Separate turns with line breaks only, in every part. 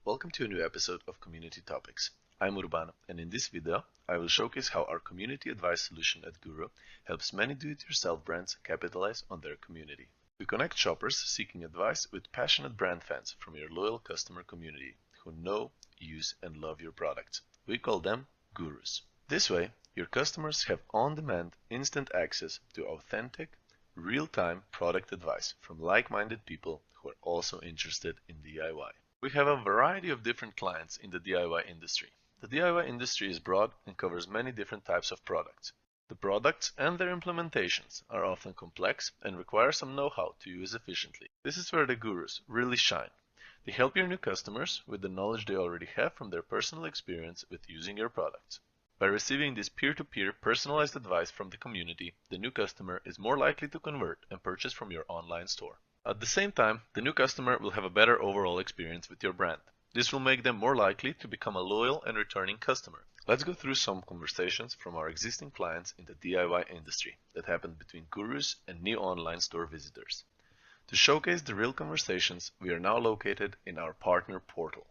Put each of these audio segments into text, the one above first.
welcome to a new episode of Community Topics. I'm Urbano, and in this video, I will showcase how our community advice solution at Guru helps many do-it-yourself brands capitalize on their community. We connect shoppers seeking advice with passionate brand fans from your loyal customer community who know, use, and love your products. We call them Gurus. This way, your customers have on-demand, instant access to authentic, real-time product advice from like-minded people who are also interested in DIY. We have a variety of different clients in the DIY industry. The DIY industry is broad and covers many different types of products. The products and their implementations are often complex and require some know-how to use efficiently. This is where the Gurus really shine. They help your new customers with the knowledge they already have from their personal experience with using your products. By receiving this peer-to-peer personalized advice from the community, the new customer is more likely to convert and purchase from your online store. At the same time, the new customer will have a better overall experience with your brand. This will make them more likely to become a loyal and returning customer. Let's go through some conversations from our existing clients in the DIY industry that happened between Gurus and new online store visitors. To showcase the real conversations, we are now located in our partner portal.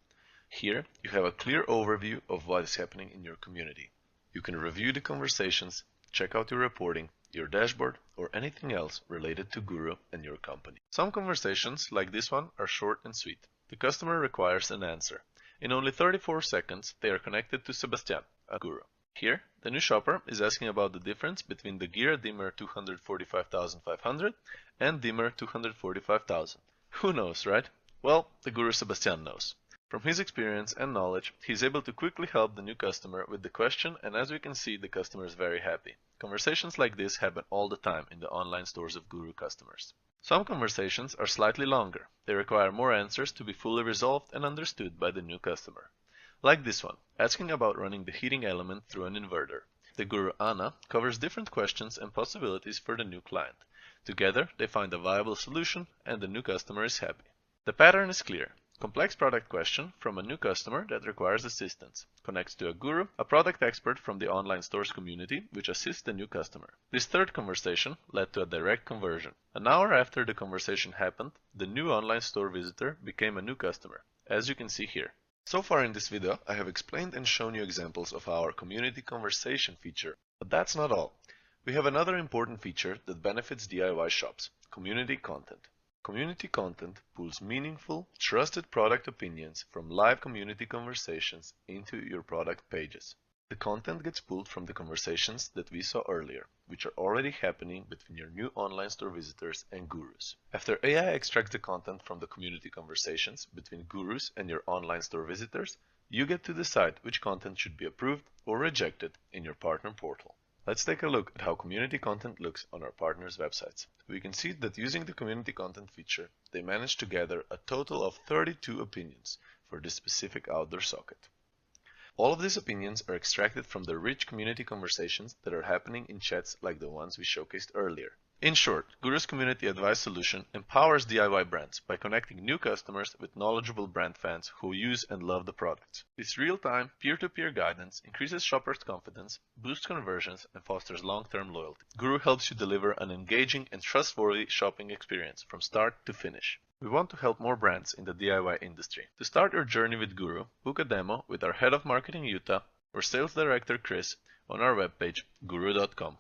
Here, you have a clear overview of what is happening in your community. You can review the conversations, check out your reporting, your dashboard, or anything else related to Guru and your company. Some conversations, like this one, are short and sweet. The customer requires an answer. In only 34 seconds, they are connected to Sebastian at Guru. Here, the new shopper is asking about the difference between the Gira Dimmer 245,500 and Dimmer 245,000. Who knows, right? Well, the Guru Sebastian knows. From his experience and knowledge, he is able to quickly help the new customer with the question, and as we can see, the customer is very happy. Conversations like this happen all the time in the online stores of Guru customers. Some conversations are slightly longer. They require more answers to be fully resolved and understood by the new customer. Like this one, asking about running the heating element through an inverter. The Guru Anna covers different questions and possibilities for the new client. Together, they find a viable solution, and the new customer is happy. The pattern is clear. Complex product question from a new customer that requires assistance. Connects to a Guru, a product expert from the online stores community, which assists the new customer. This third conversation led to a direct conversion. An hour after the conversation happened, the new online store visitor became a new customer, as you can see here. So far in this video, I have explained and shown you examples of our community conversation feature. But that's not all. We have another important feature that benefits DIY shops: community content. Community content pulls meaningful, trusted product opinions from live community conversations into your product pages. The content gets pulled from the conversations that we saw earlier, which are already happening between your new online store visitors and Gurus. After AI extracts the content from the community conversations between Gurus and your online store visitors, you get to decide which content should be approved or rejected in your partner portal. Let's take a look at how community content looks on our partners' websites. We can see that using the community content feature, they managed to gather a total of 32 opinions for this specific outdoor socket. All of these opinions are extracted from the rich community conversations that are happening in chats like the ones we showcased earlier. In short, Guru's community advice solution empowers DIY brands by connecting new customers with knowledgeable brand fans who use and love the products. This real-time, peer-to-peer guidance increases shoppers' confidence, boosts conversions, and fosters long-term loyalty. Guru helps you deliver an engaging and trustworthy shopping experience from start to finish. We want to help more brands in the DIY industry. To start your journey with Guru, book a demo with our Head of Marketing Yuta or Sales Director Chris on our webpage, guru.com.